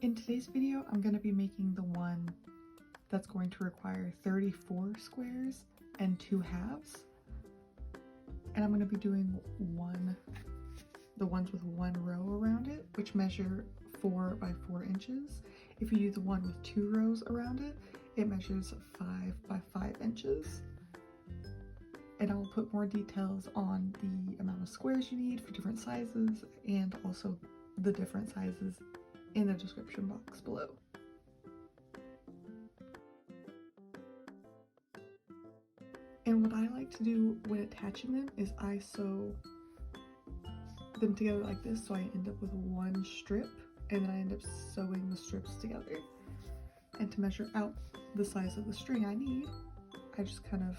In today's video, I'm going to be making the one that's going to require 34 squares and 2 halves. And I'm going to be doing the ones with 1 row around it, which measure 4 by 4 inches. If you do the one with 2 rows around it, it measures 5 by 5 inches. And I'll put more details on the amount of squares you need for different sizes and also the different sizes in the description box below. And what I like to do when attaching them is I sew them together like this, so I end up with one strip and then I end up sewing the strips together. And to measure out the size of the string I need, I just kind of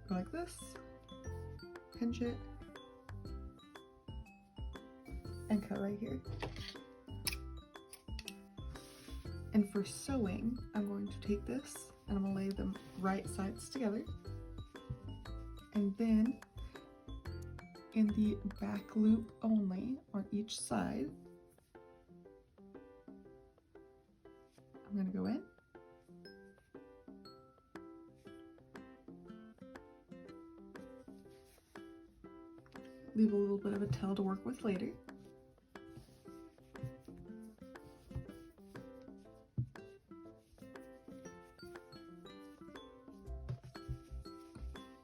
go like this, pinch it, and cut right here. And for sewing, I'm going to take this and I'm going to lay them right sides together. And then in the back loop only on each side, I'm going to go in. Leave a little bit of a tail to work with later.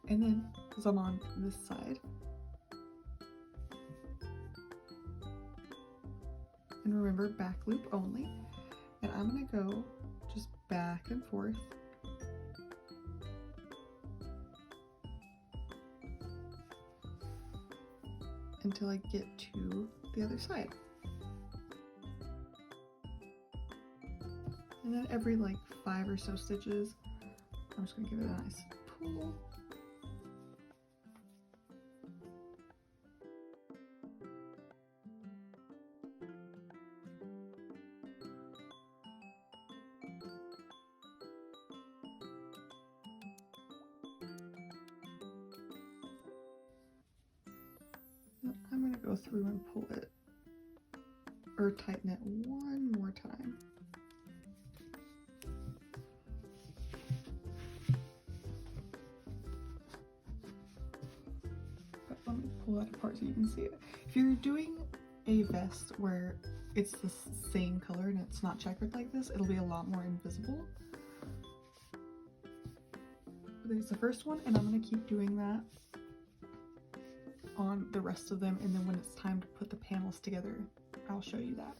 And then, because I'm on this side, and remember, back loop only, and I'm going to go just back and forth until I get to the other side. And then every like 5 or so stitches, I'm just going to give it a nice pull. I'm going to go through and pull it, or tighten it one more time. But let me pull that apart so you can see it. If you're doing a vest where it's the same color and it's not checkered like this, it'll be a lot more invisible. But there's the first one, and I'm going to keep doing that on the rest of them, and then when it's time to put the panels together, I'll show you that.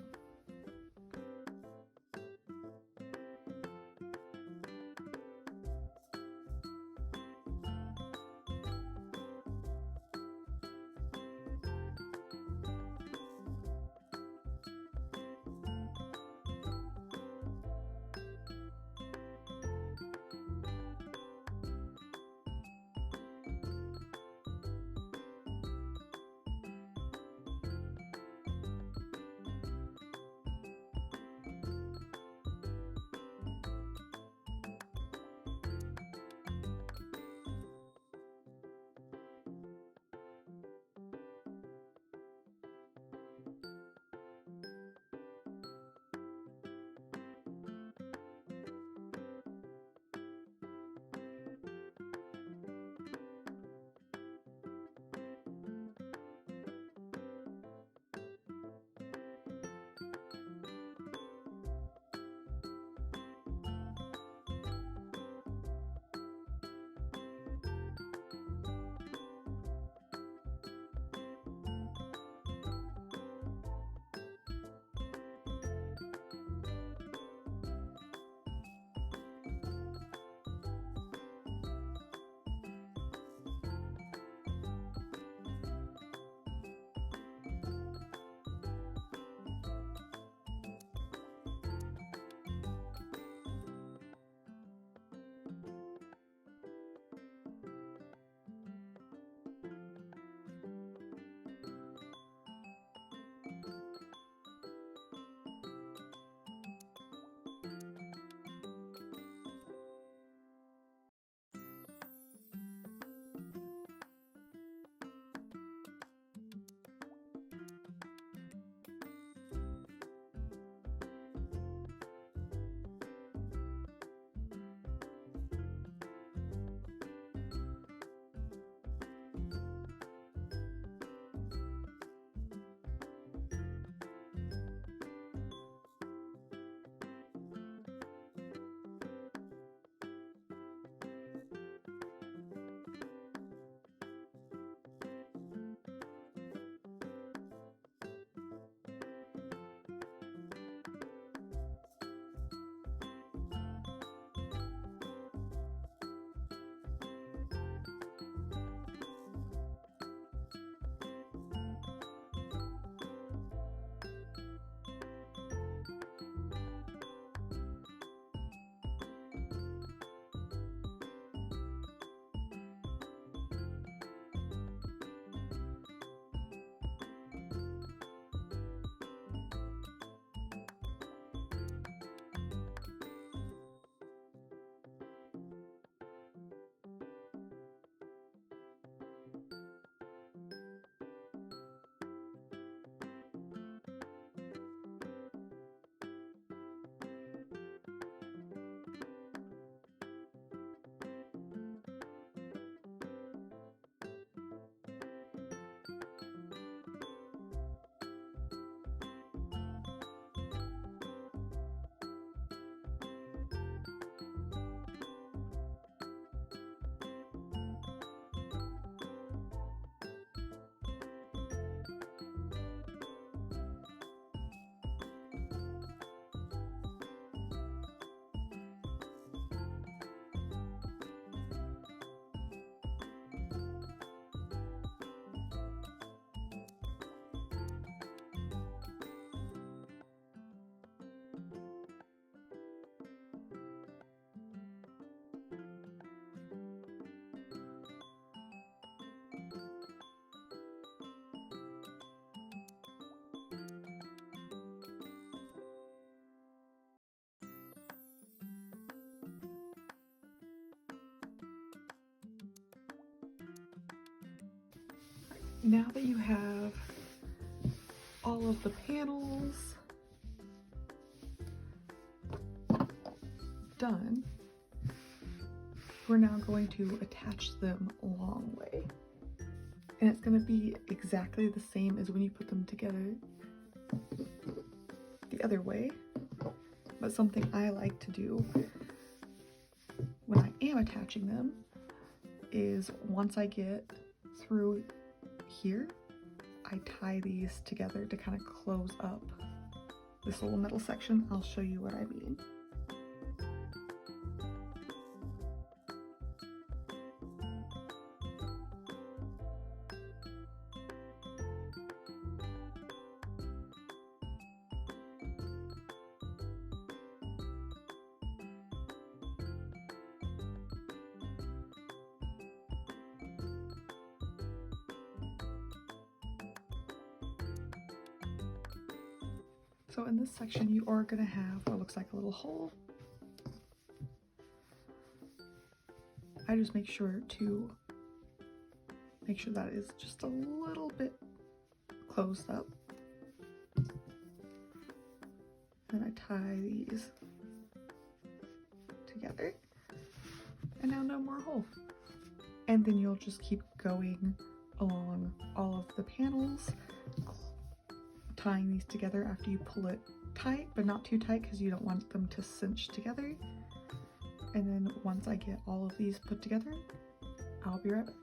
Now that you have all of the panels done, we're now going to attach them a long way. And it's going to be exactly the same as when you put them together the other way. But something I like to do when I am attaching them is once I get through here, I tie these together to kind of close up this little middle section. I'll show you what I mean. So in this section, you are going to have what looks like a little hole. I just make sure that is just a little bit closed up. Then I tie these together, and now no more hole. And then you'll just keep going along all of the panels, tying these together after you pull it tight, but not too tight because you don't want them to cinch together. And then once I get all of these put together, I'll be right back.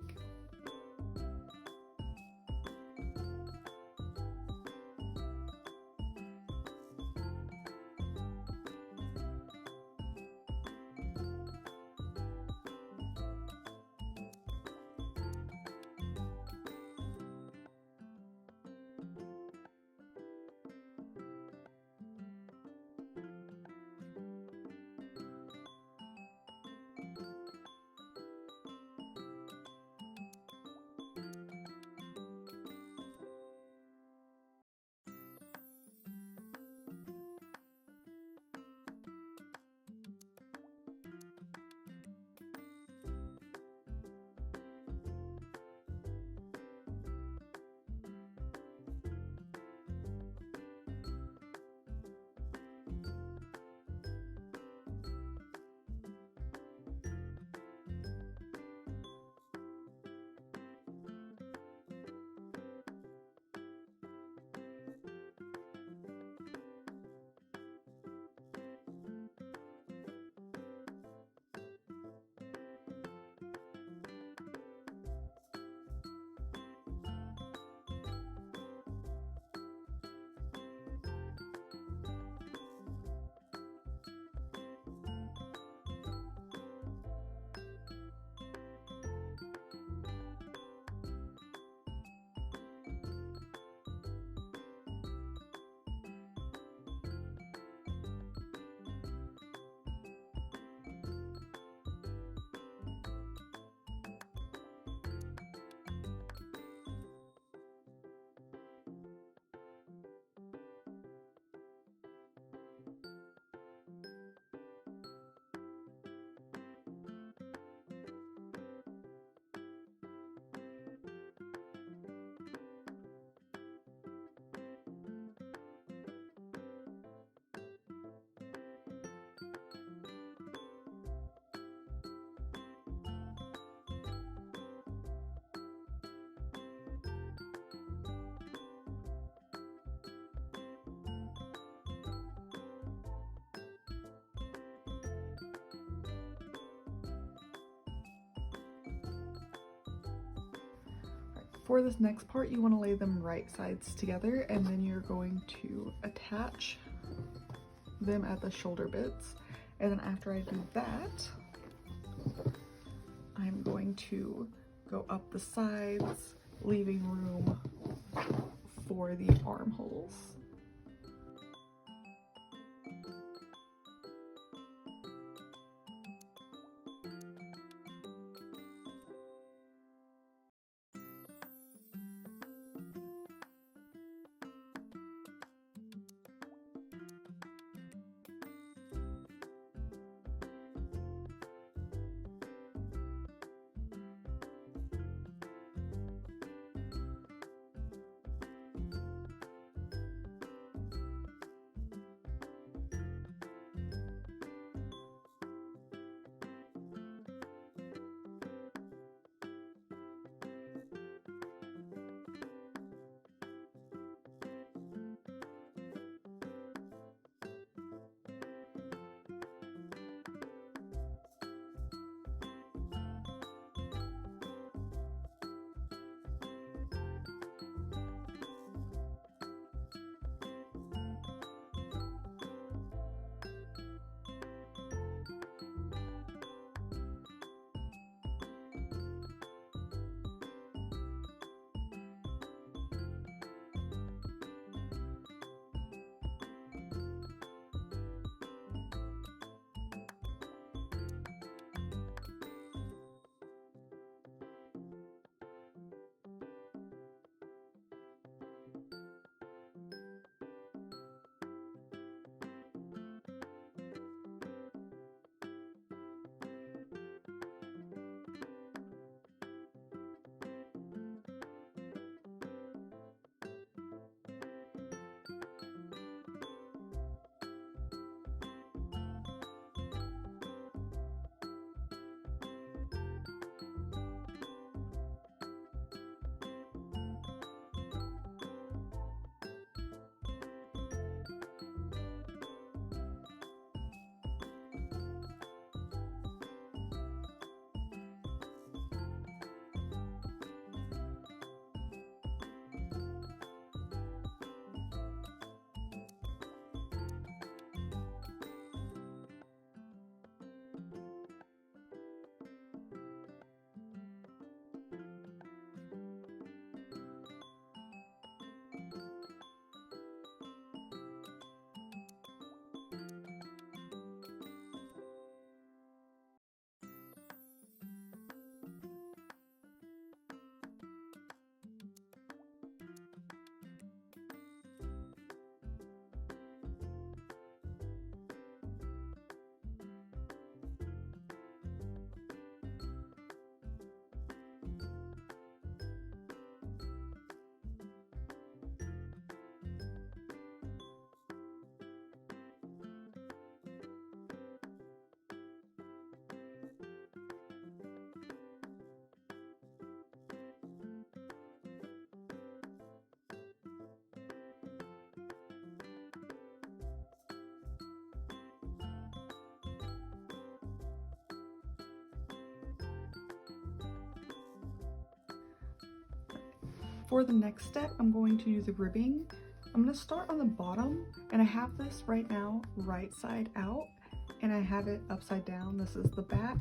For this next part, you want to lay them right sides together, and then you're going to attach them at the shoulder bits. And then after I do that, I'm going to go up the sides, leaving room for the armholes. For the next step, I'm going to do the ribbing. I'm going to start on the bottom, and I have this right now right side out, and I have it upside down. This is the back.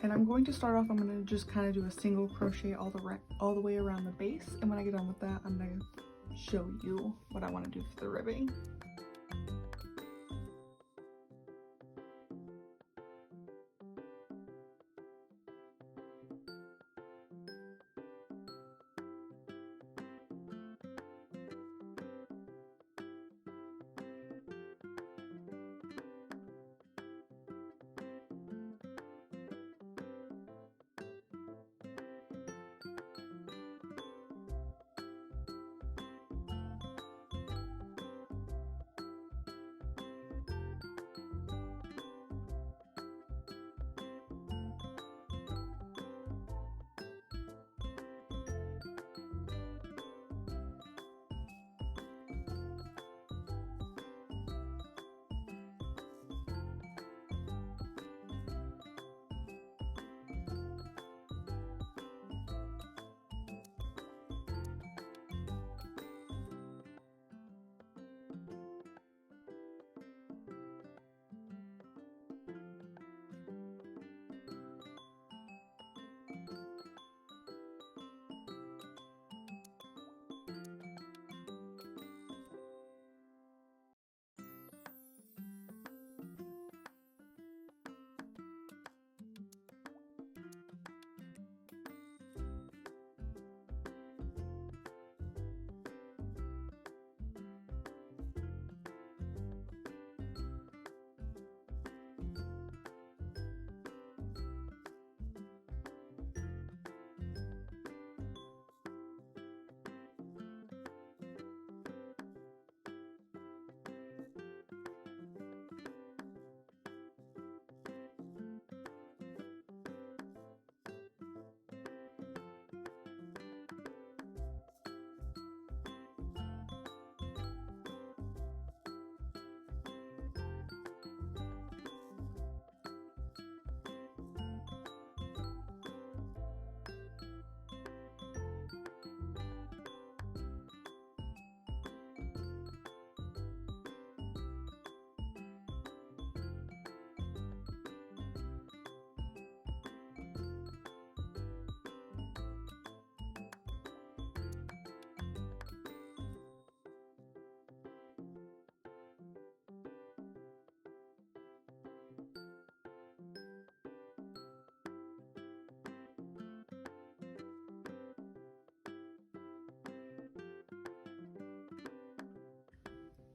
And I'm going to start off, I'm going to just kind of do a single crochet all the way around the base, and when I get done with that, I'm going to show you what I want to do for the ribbing.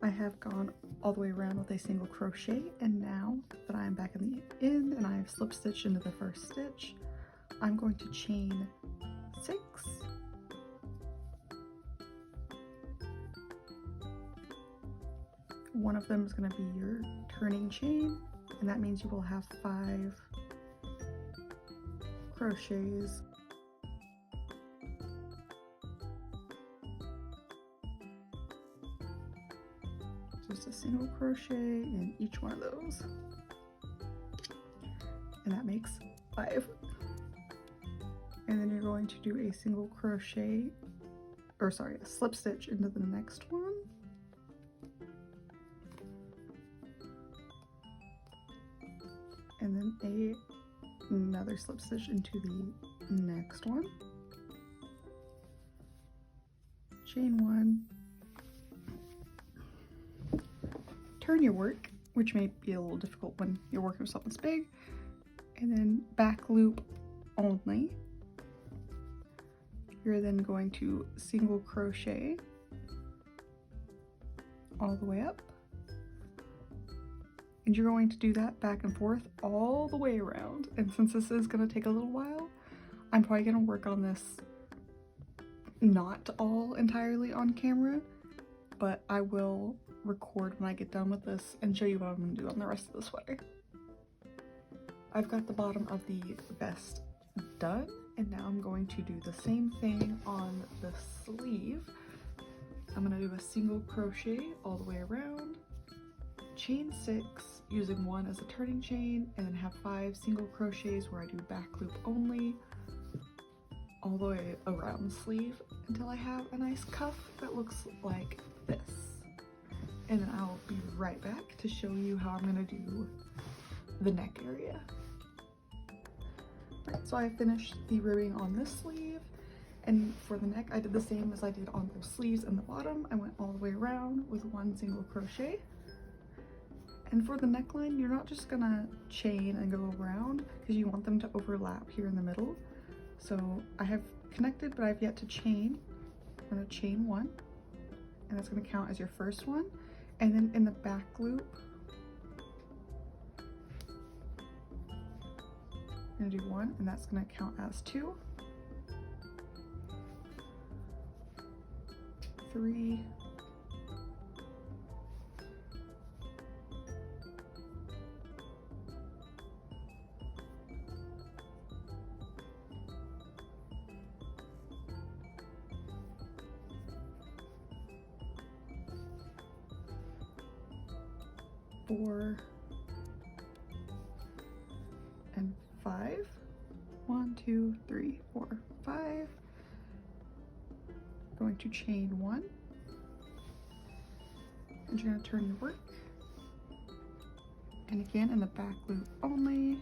I have gone all the way around with a single crochet, and now that I'm back in the end and I have slip stitched into the first stitch, I'm going to chain 6, one of them is going to be your turning chain, and that means you will have 5 crochets. Just a single crochet in each one of those, and that makes 5. And then you're going to do a single crochet, or sorry, a slip stitch into the next one, and then another slip stitch into the next one, chain 1, turn your work, which may be a little difficult when you're working with something that's big, and then back loop only. You're then going to single crochet all the way up, and you're going to do that back and forth all the way around. And since this is going to take a little while, I'm probably going to work on this not all entirely on camera, but I will record when I get done with this and show you what I'm going to do on the rest of the sweater. I've got the bottom of the vest done, and now I'm going to do the same thing on the sleeve. I'm going to do a single crochet all the way around, chain 6 using 1 as a turning chain, and then have 5 single crochets where I do back loop only all the way around the sleeve until I have a nice cuff that looks like this. And then I'll be right back to show you how I'm gonna do the neck area. Right, so I finished the ribbing on this sleeve, and for the neck I did the same as I did on both sleeves and the bottom. I went all the way around with one single crochet. And for the neckline, you're not just gonna chain and go around because you want them to overlap here in the middle. So I have connected, but I've yet to chain. I'm gonna chain one, and that's gonna count as your first one. And then in the back loop, I'm gonna do one, and that's gonna count as 2, 3, 4, and 5. 1, 2, 3, 4, 5. Going to chain 1, and you're going to turn your work, and again in the back loop only.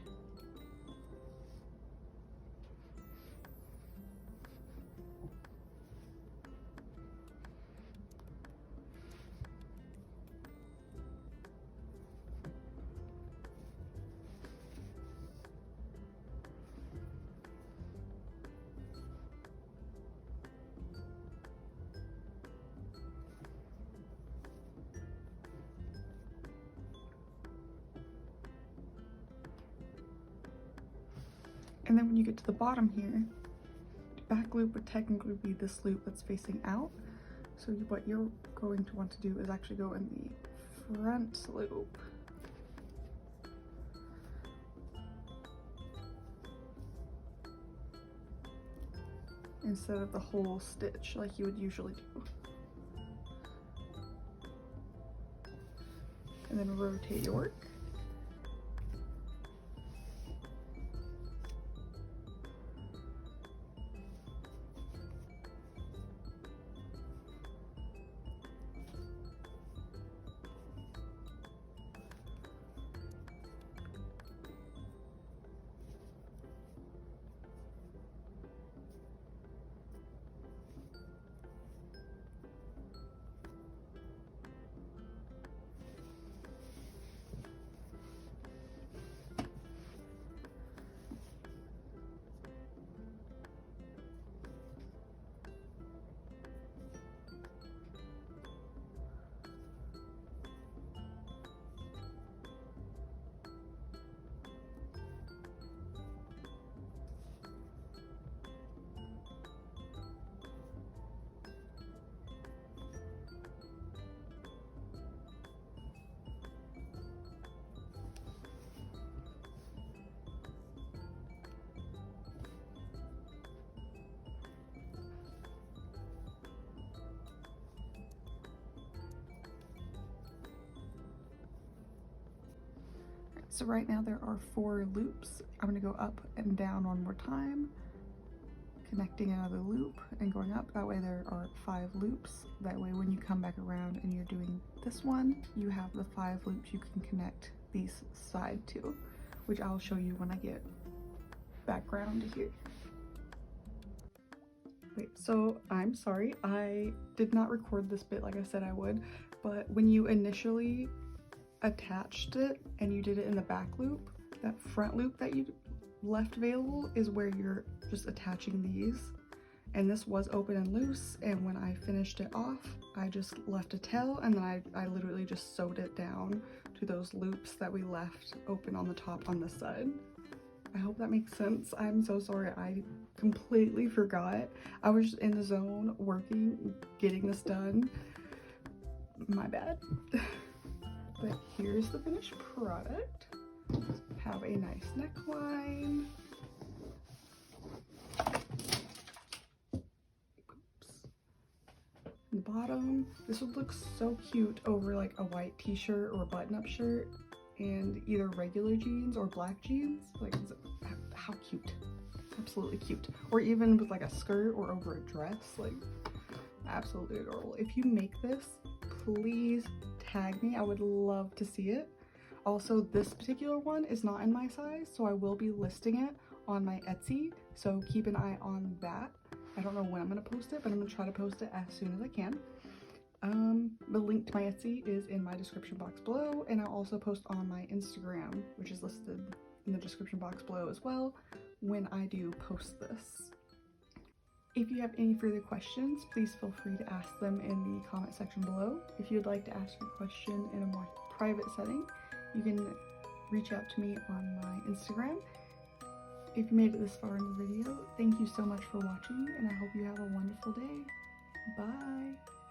And then when you get to the bottom here, the back loop would technically be this loop that's facing out. So what you're going to want to do is actually go in the front loop. Instead of the whole stitch like you would usually do. And then rotate your work. So right now there are 4 loops. I'm going to go up and down one more time, connecting another loop and going up. That way there are 5 loops. That way when you come back around and you're doing this one, you have the 5 loops you can connect these side to, which I'll show you when I get background here. Wait, so I'm sorry, I did not record this bit like I said I would, but when you initially attached it and you did it in the back loop, that front loop that you left available is where you're just attaching these. And this was open and loose, and when I finished it off, I just left a tail, and then I literally just sewed it down to those loops that we left open on the top on this side. I hope that makes sense. I'm so sorry, I completely forgot. I was just in the zone working, getting this done. My bad. But here's the finished product. Have a nice neckline. Oops. The bottom, this would look so cute over like a white t-shirt or button-up shirt and either regular jeans or black jeans. Like, how cute. absolutely cute. Or even with like a skirt or over a dress, like absolutely adorable. If you make this, please tag me. I would love to see it. Also, this particular one is not in my size, so I will be listing it on my Etsy, so keep an eye on that. I don't know when I'm going to post it, but I'm going to try to post it as soon as I can. The link to my Etsy is in my description box below, and I'll also post on my Instagram, which is listed in the description box below as well, when I do post this. If you have any further questions, please feel free to ask them in the comment section below. If you'd like to ask your question in a more private setting, you can reach out to me on my Instagram. If you made it this far in the video, thank you so much for watching, and I hope you have a wonderful day. Bye!